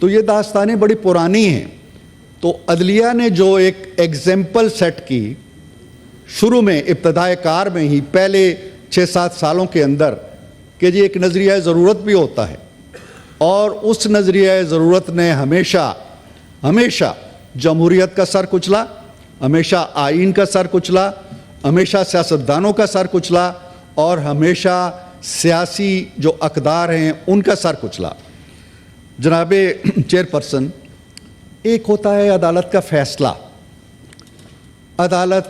تو یہ داستانیں بڑی پرانی ہیں. تو عدلیہ نے جو ایک ایگزامپل سیٹ کی شروع میں ابتدائے کار میں ہی پہلے 6-7 سالوں کے اندر کہ جی ایک نظریہ ضرورت بھی ہوتا ہے, اور اس نظریہ ضرورت نے ہمیشہ جمہوریت کا سر کچلا, ہمیشہ آئین کا سر کچلا, ہمیشہ سیاستدانوں کا سر کچلا, اور ہمیشہ سیاسی جو اقدار ہیں ان کا سر کچلا. جناب چیئرپرسن, ایک ہوتا ہے عدالت کا فیصلہ. عدالت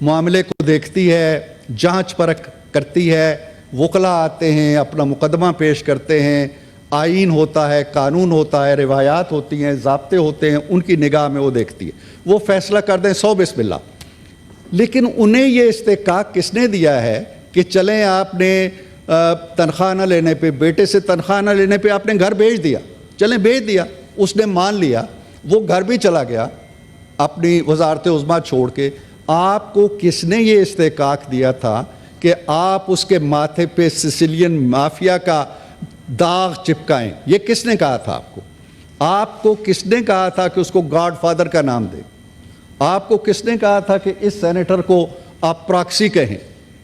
معاملے کو دیکھتی ہے, جانچ پرکھ کرتی ہے, وکلا آتے ہیں, اپنا مقدمہ پیش کرتے ہیں, آئین ہوتا ہے, قانون ہوتا ہے, روایات ہوتی ہیں, ضابطے ہوتے ہیں, ان کی نگاہ میں وہ دیکھتی ہے, وہ فیصلہ کر دیں 100 بسم اللہ. لیکن انہیں یہ استحقاق کس نے دیا ہے کہ چلیں آپ نے تنخواہ نہ لینے پہ, بیٹے سے تنخواہ نہ لینے پہ آپ نے گھر بھیج دیا, چلیں بھیج دیا, اس نے مان لیا, وہ گھر بھی چلا گیا اپنی وزارت عظمیٰ چھوڑ کے. آپ کو کس نے یہ استحقاق دیا تھا کہ آپ اس کے ماتھے پہ سسیلین مافیا کا داغ چپکائیں؟ یہ کس نے کہا تھا آپ کو؟ آپ کو کس نے کہا تھا کہ اس کو گاڈ فادر کا نام دیں؟ آپ کو کس نے کہا تھا کہ اس سینیٹر کو آپ پراکسی کہیں؟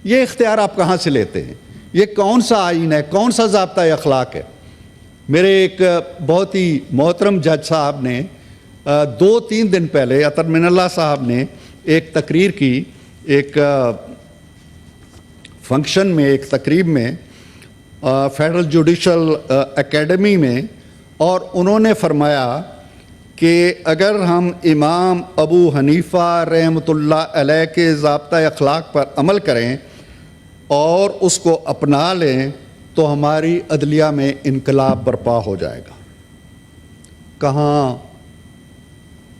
یہ اختیار آپ کہاں سے لیتے ہیں؟ یہ کون سا آئین ہے, کون سا ضابطۂ اخلاق ہے؟ میرے ایک بہت ہی محترم جج صاحب نے 2-3 دن پہلے عطر من اللہ صاحب نے ایک تقریر کی, ایک فنکشن میں, ایک تقریب میں فیڈرل جوڈیشل اکیڈمی میں, اور انہوں نے فرمایا کہ اگر ہم امام ابو حنیفہ رحمۃ اللہ علیہ کے ضابطۂ اخلاق پر عمل کریں اور اس کو اپنا لیں تو ہماری عدلیہ میں انقلاب برپا ہو جائے گا.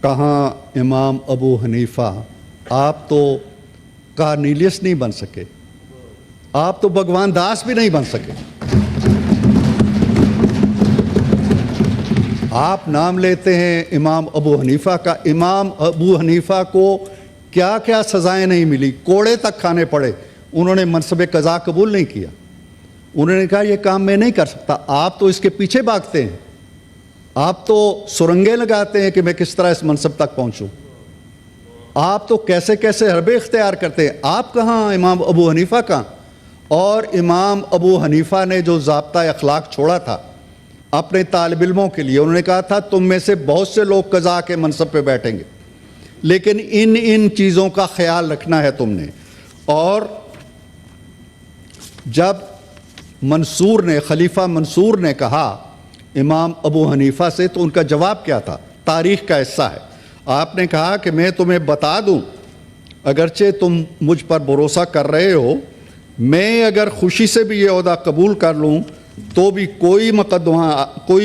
کہاں امام ابو حنیفہ؟ آپ تو کارنیلیس نہیں بن سکے, آپ تو بھگوان داس بھی نہیں بن سکے. آپ نام لیتے ہیں امام ابو حنیفہ کا. امام ابو حنیفہ کو کیا کیا سزائیں نہیں ملی, کوڑے تک کھانے پڑے, انہوں نے منصب قضا قبول نہیں کیا. انہوں نے کہا یہ کام میں نہیں کر سکتا. آپ تو اس کے پیچھے بھاگتے ہیں, آپ تو سرنگیں لگاتے ہیں کہ میں کس طرح اس منصب تک پہنچوں. آپ تو کیسے کیسے حربے اختیار کرتے ہیں. آپ کہاں, امام ابو حنیفہ کہاں؟ اور امام ابو حنیفہ نے جو ضابطۂ اخلاق چھوڑا تھا اپنے طالب علموں کے لیے, انہوں نے کہا تھا تم میں سے بہت سے لوگ قضا کے منصب پہ بیٹھیں گے, لیکن ان چیزوں کا خیال رکھنا ہے تم نے. اور جب خلیفہ منصور نے کہا امام ابو حنیفہ سے, تو ان کا جواب کیا تھا؟ تاریخ کا حصہ ہے. آپ نے کہا کہ میں تمہیں بتا دوں, اگرچہ تم مجھ پر بھروسہ کر رہے ہو, میں اگر خوشی سے بھی یہ عہدہ قبول کر لوں تو بھی کوئی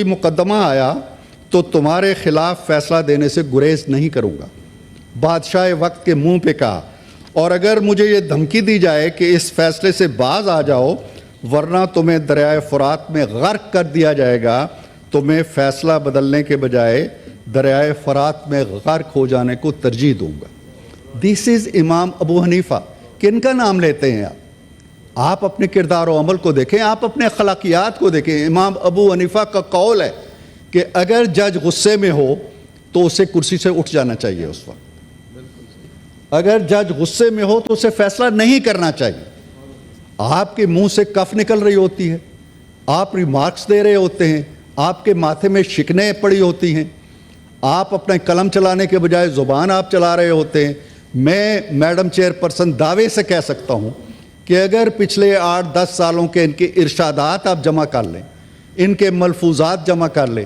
مقدمہ آیا تو تمہارے خلاف فیصلہ دینے سے گریز نہیں کروں گا. بادشاہ وقت کے منہ پہ کہا, اور اگر مجھے یہ دھمکی دی جائے کہ اس فیصلے سے باز آ جاؤ ورنہ تمہیں دریائے فرات میں غرق کر دیا جائے گا, تو میں فیصلہ بدلنے کے بجائے دریائے فرات میں غرق ہو جانے کو ترجیح دوں گا. دس از امام ابو حنیفہ. کن کا نام لیتے ہیں آپ اپنے کردار و عمل کو دیکھیں, آپ اپنے اخلاقیات کو دیکھیں. امام ابو حنیفہ کا قول ہے کہ اگر جج غصے میں ہو تو اسے کرسی سے اٹھ جانا چاہیے اس وقت. اگر جج غصے میں ہو تو اسے فیصلہ نہیں کرنا چاہیے. آپ کے منہ سے کف نکل رہی ہوتی ہے, آپ ریمارکس دے رہے ہوتے ہیں, آپ کے ماتھے میں شکنیں پڑی ہوتی ہیں, آپ اپنے قلم چلانے کے بجائے زبان آپ چلا رہے ہوتے ہیں. میں میڈم چیئرپرسن دعوے سے کہہ سکتا ہوں کہ اگر پچھلے 8-10 سالوں کے ان کے ارشادات آپ جمع کر لیں, ان کے ملفوظات جمع کر لیں,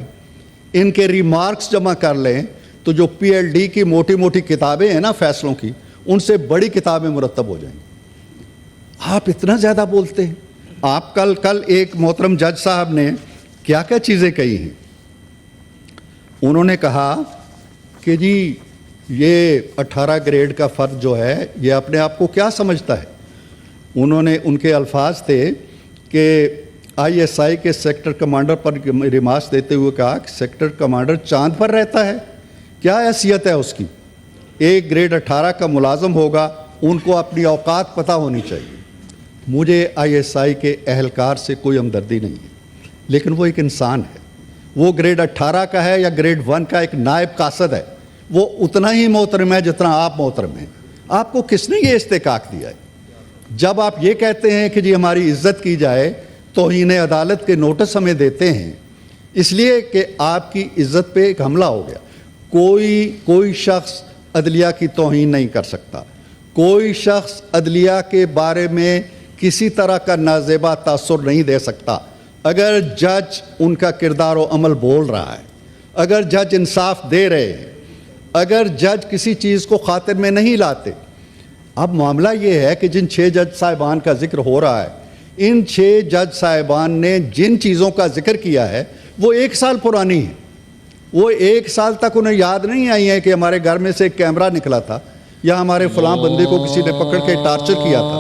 ان کے ریمارکس جمع کر لیں, تو جو PLD کی موٹی موٹی کتابیں ہیں نا فیصلوں کی, ان سے بڑی کتابیں مرتب ہو جائیں گی. آپ اتنا زیادہ بولتے ہیں. آپ کل ایک محترم جج صاحب نے کیا کیا چیزیں کہی ہیں. انہوں نے کہا کہ جی یہ 18 گریڈ کا فرد جو ہے یہ اپنے آپ کو کیا سمجھتا ہے. انہوں نے, ان کے الفاظ تھے کہ ISI کے سیکٹر کمانڈر پر ریمارکس دیتے ہوئے کہا کہ سیکٹر کمانڈر چاند پر رہتا ہے, کیا حیثیت ہے اس کی؟ 1 گریڈ 18 کا ملازم ہوگا, ان کو اپنی اوقات پتہ ہونی چاہیے. مجھے ISI کے اہلکار سے کوئی ہمدردی نہیں ہے, لیکن وہ ایک انسان ہے, وہ گریڈ 18 کا ہے یا گریڈ 1 کا ایک نائب قاصد ہے, وہ اتنا ہی محترم ہے جتنا آپ محترم ہیں. آپ کو کس نے یہ استحقاق دیا ہے؟ جب آپ یہ کہتے ہیں کہ جی ہماری عزت کی جائے, توہین عدالت کے نوٹس ہمیں دیتے ہیں اس لیے کہ آپ کی عزت پہ ایک حملہ ہو گیا. کوئی شخص عدلیہ کی توہین نہیں کر سکتا, کوئی شخص عدلیہ کے بارے میں کسی طرح کا نازیبا تاثر نہیں دے سکتا. اگر جج ان کا کردار و عمل بول رہا ہے, اگر جج انصاف دے رہے ہیں, اگر جج کسی چیز کو خاطر میں نہیں لاتے. اب معاملہ یہ ہے کہ جن 6 جج صاحبان کا ذکر ہو رہا ہے, ان 6 جج صاحبان نے جن چیزوں کا ذکر کیا ہے وہ 1 سال پرانی ہیں. وہ 1 سال تک انہیں یاد نہیں آئی ہیں کہ ہمارے گھر میں سے ایک کیمرہ نکلا تھا یا ہمارے فلاں بندے کو کسی نے پکڑ کے ٹارچر کیا تھا.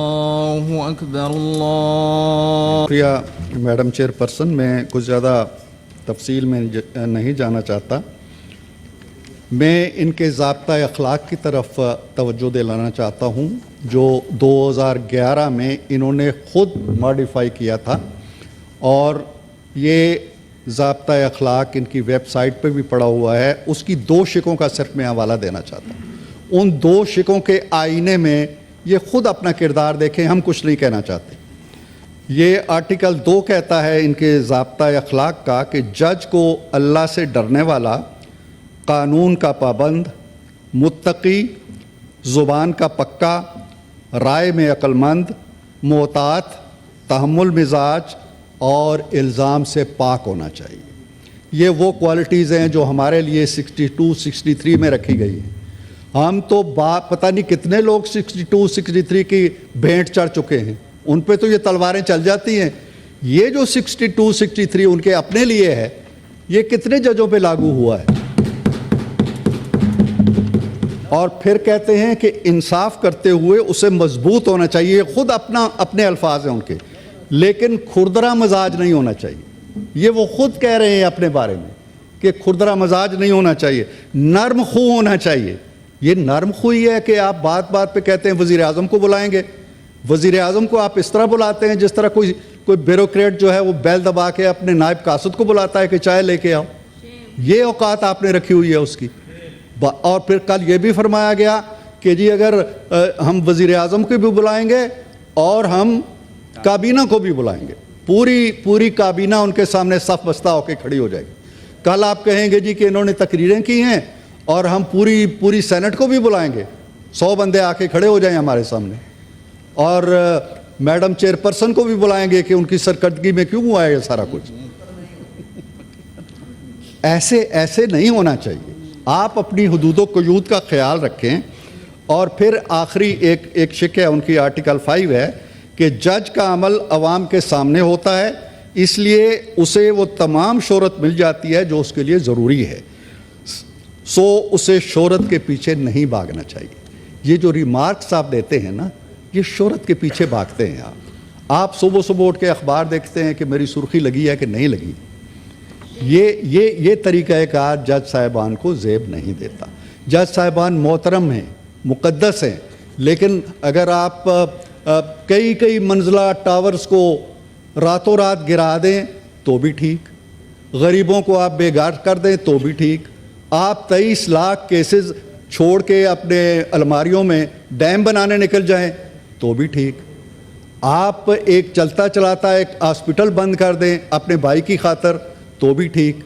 اللہ اکبر اللہ. شکریہ میڈم چیئر پرسن, میں کچھ زیادہ تفصیل میں نہیں جانا چاہتا. میں ان کے ضابطہ اخلاق کی طرف توجہ دلانا چاہتا ہوں جو 2011 میں انہوں نے خود ماڈیفائی کیا تھا, اور یہ ضابطہ اخلاق ان کی ویب سائٹ پہ بھی پڑا ہوا ہے. اس کی 2 شقوں کا صرف میں حوالہ دینا چاہتا ہوں. ان 2 شقوں کے آئینے میں یہ خود اپنا کردار دیکھیں, ہم کچھ نہیں کہنا چاہتے. یہ آرٹیکل 2 کہتا ہے ان کے ضابطہ اخلاق کا کہ جج کو اللہ سے ڈرنے والا, قانون کا پابند, متقی, زبان کا پکا, رائے میں عقل مند, محتاط, تحمل مزاج اور الزام سے پاک ہونا چاہیے. یہ وہ کوالٹیز ہیں جو ہمارے لیے 62, 63 میں رکھی گئی ہیں. ہم تو پتہ نہیں کتنے لوگ 62, 63 کی بھینٹ چڑھ چکے ہیں, ان پہ تو یہ تلواریں چل جاتی ہیں. یہ جو 62, 63 ان کے اپنے لیے ہے, یہ کتنے ججوں پہ لاگو ہوا ہے؟ اور پھر کہتے ہیں کہ انصاف کرتے ہوئے اسے مضبوط ہونا چاہیے. خود اپنے الفاظ ہیں ان کے, لیکن کھردرا مزاج نہیں ہونا چاہیے. یہ وہ خود کہہ رہے ہیں اپنے بارے میں کہ کھردرا مزاج نہیں ہونا چاہیے, نرم خو ہونا چاہیے. یہ نرم خوئی ہے کہ آپ بات بات پہ کہتے ہیں وزیر اعظم کو بلائیں گے. وزیر اعظم کو آپ اس طرح بلاتے ہیں جس طرح کوئی بیوروکریٹ جو ہے وہ بیل دبا کے اپنے نائب قاصد کو بلاتا ہے کہ چائے لے کے آؤ. یہ اوقات آپ نے رکھی ہوئی ہے اس کی. اور پھر کل یہ بھی فرمایا گیا کہ جی اگر ہم وزیر اعظم کو بھی بلائیں گے اور ہم کابینہ کو بھی بلائیں گے, پوری کابینہ ان کے سامنے صف بستہ ہو کے کھڑی ہو جائے گی. کل آپ کہیں گے جی کہ انہوں نے تقریریں کی ہیں اور ہم پوری سینٹ کو بھی بلائیں گے, 100 بندے آ کے کھڑے ہو جائیں ہمارے سامنے, اور میڈم چیئر پرسن کو بھی بلائیں گے کہ ان کی سرکردگی میں کیوں ہوا ہے یہ سارا کچھ. ایسے نہیں ہونا چاہیے. آپ اپنی حدود و قیود کا خیال رکھیں. اور پھر آخری ایک شق ہے ان کی آرٹیکل 5 ہے کہ جج کا عمل عوام کے سامنے ہوتا ہے, اس لیے اسے وہ تمام شہرت مل جاتی ہے جو اس کے لیے ضروری ہے, سو اسے شہرت کے پیچھے نہیں بھاگنا چاہیے. یہ جو ریمارکس آپ دیتے ہیں نا, یہ شہرت کے پیچھے بھاگتے ہیں. آپ صبح اٹھ کے اخبار دیکھتے ہیں کہ میری سرخی لگی ہے کہ نہیں لگی. یہ طریقہ کار جج صاحبان کو زیب نہیں دیتا. جج صاحبان محترم ہیں, مقدس ہیں, لیکن اگر آپ کئی منزلہ ٹاورز کو راتوں رات گرا دیں تو بھی ٹھیک, غریبوں کو آپ بے گھر کر دیں تو بھی ٹھیک, آپ 23 لاکھ کیسز چھوڑ کے اپنے الماریوں میں ڈیم بنانے نکل جائیں تو بھی ٹھیک, آپ ایک چلتا چلاتا ایک ہاسپٹل بند کر دیں اپنے بھائی کی خاطر تو بھی ٹھیک,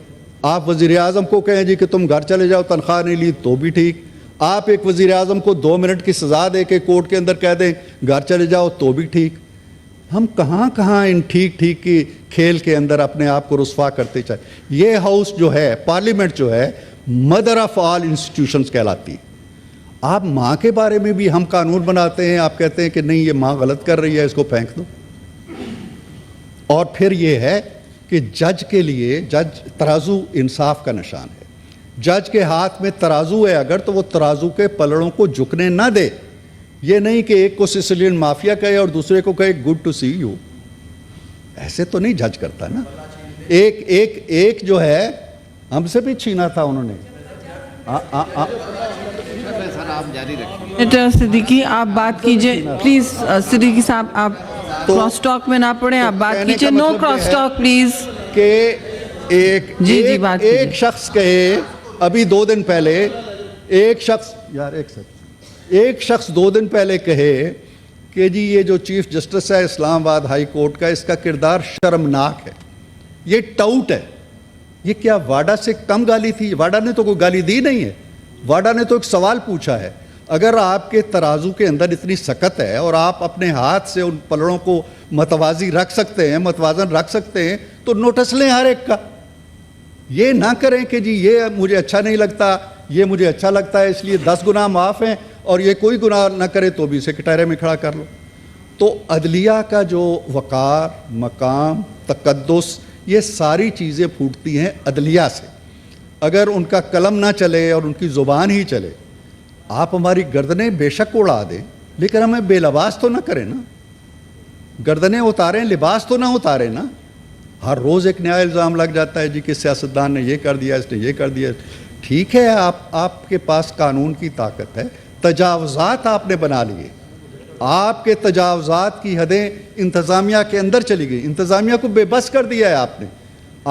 آپ وزیر اعظم کو کہیں جی کہ تم گھر چلے جاؤ تنخواہ نہیں لی تو بھی ٹھیک, آپ ایک وزیر اعظم کو 2 منٹ کی سزا دے کے کورٹ کے اندر کہہ دیں گھر چلے جاؤ تو بھی ٹھیک. ہم کہاں ان ٹھیک کی کھیل کے اندر اپنے آپ کو رسوا کرتے چاہے. یہ ہاؤس جو ہے, پارلیمنٹ جو ہے, مدر آف آل انسٹیٹیوشنز کہلاتی ہے. آپ ماں کے بارے میں بھی ہم قانون بناتے ہیں, آپ کہتے ہیں کہ نہیں یہ ماں غلط کر رہی ہے اس کو پھینک دو. اور پھر یہ ہے کہ جج کے لیے جج ترازو انصاف کا نشان ہے. جج کے ہاتھ میں ترازو ہے اگر, تو وہ ترازو کے پلڑوں کو جھکنے نہ دے. یہ نہیں کہ ایک کو سسلین مافیا کہے اور دوسرے کو کہے گڈ ٹو سی یو. ایسے تو نہیں جج کرتا نا. ایک جو ہے ہم سے بھی چھینا تھا انہوں نے. صدیقی آپ بات کیجئے پلیز. صدیقی صاحب آپ کراس ٹاک میں نہ پڑیں, آپ بات کیجئے. نو کراس ٹاک پلیز. کہ ایک شخص کہے ابھی 2 دن پہلے ایک شخص 2 دن پہلے کہے کہ جی یہ جو چیف جسٹس ہے اسلام آباد ہائی کورٹ کا، اس کا کردار شرمناک ہے، یہ ٹاؤٹ ہے. یہ کیا واڈا سے کم گالی تھی؟ واڈا نے تو کوئی گالی دی نہیں ہے، واڈا نے تو ایک سوال پوچھا ہے. اگر آپ کے ترازو کے اندر اتنی سکت ہے اور آپ اپنے ہاتھ سے ان پلڑوں کو متوازی رکھ سکتے ہیں، متوازن رکھ سکتے ہیں، تو نوٹس لیں ہر ایک کا. یہ نہ کریں کہ جی یہ مجھے اچھا نہیں لگتا، یہ مجھے اچھا لگتا ہے اس لیے 10 گناہ معاف ہیں، اور یہ کوئی گناہ نہ کرے تو بھی اسے کٹہرے میں کھڑا کر لو. تو عدلیہ کا جو وقار، مقام، تقدس، یہ ساری چیزیں پھوٹتی ہیں عدلیہ سے. اگر ان کا قلم نہ چلے اور ان کی زبان ہی چلے، آپ ہماری گردنیں بے شک اڑا دیں لیکن ہمیں بے لباس تو نہ کریں نا. گردنیں اتاریں، لباس تو نہ اتاریں نا. ہر روز ایک نیا الزام لگ جاتا ہے جی کہ سیاستدان نے یہ کر دیا، اس نے یہ کر دیا. ٹھیک ہے، آپ کے پاس قانون کی طاقت ہے، تجاوزات آپ نے بنا لیے، آپ کے تجاوزات کی حدیں انتظامیہ کے اندر چلی گئی، انتظامیہ کو بے بس کر دیا ہے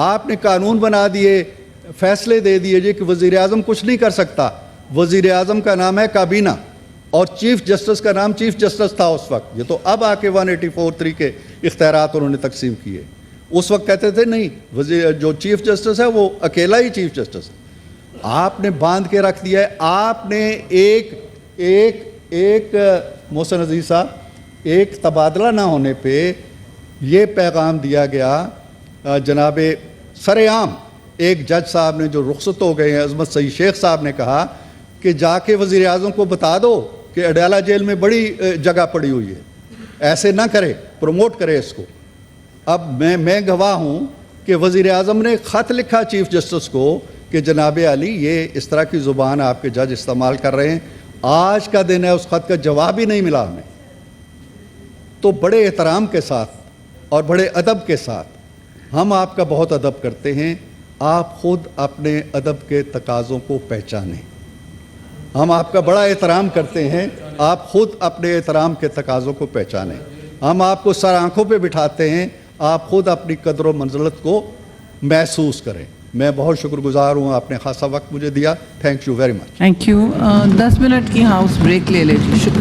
آپ نے قانون بنا دیے، فیصلے دے دیے جی کہ وزیر اعظم کچھ نہیں کر سکتا. وزیر اعظم کا نام ہے کابینہ اور چیف جسٹس کا نام چیف جسٹس تھا اس وقت. یہ تو اب آ کے 184(3) کے اختیارات انہوں نے تقسیم کیے. اس وقت کہتے تھے نہیں، جو چیف جسٹس ہے وہ اکیلا ہی چیف جسٹس ہے. آپ نے باندھ کے رکھ دیا ہے. آپ نے ایک محسن عزیز صاحب، ایک تبادلہ نہ ہونے پہ یہ پیغام دیا گیا جناب سر عام ایک جج صاحب نے جو رخصت ہو گئے ہیں، عظمت سعید شیخ صاحب نے کہا کہ جا کے وزیر اعظم کو بتا دو کہ اڈیالہ جیل میں بڑی جگہ پڑی ہوئی ہے، ایسے نہ کرے، پروموٹ کرے اس کو. اب میں گواہ ہوں کہ وزیر اعظم نے خط لکھا چیف جسٹس کو کہ جناب علی یہ اس طرح کی زبان آپ کے جج استعمال کر رہے ہیں. آج کا دن ہے، اس خط کا جواب ہی نہیں ملا ہمیں. تو بڑے احترام کے ساتھ اور بڑے ادب کے ساتھ ہم آپ کا بہت ادب کرتے ہیں. آپ خود اپنے ادب کے تقاضوں کو پہچانیں. ہم آپ کا بڑا احترام کرتے ہیں، آپ خود اپنے احترام کے تقاضوں کو پہچانیں. ہم آپ کو سر آنکھوں پہ بٹھاتے ہیں، آپ خود اپنی قدر و منزلت کو محسوس کریں. میں بہت شکر گزار ہوں، آپ نے خاصا وقت مجھے دیا. Thank you very much. Thank you. 10 minute کی ہاؤس بریک لے لیجیے. شکریہ.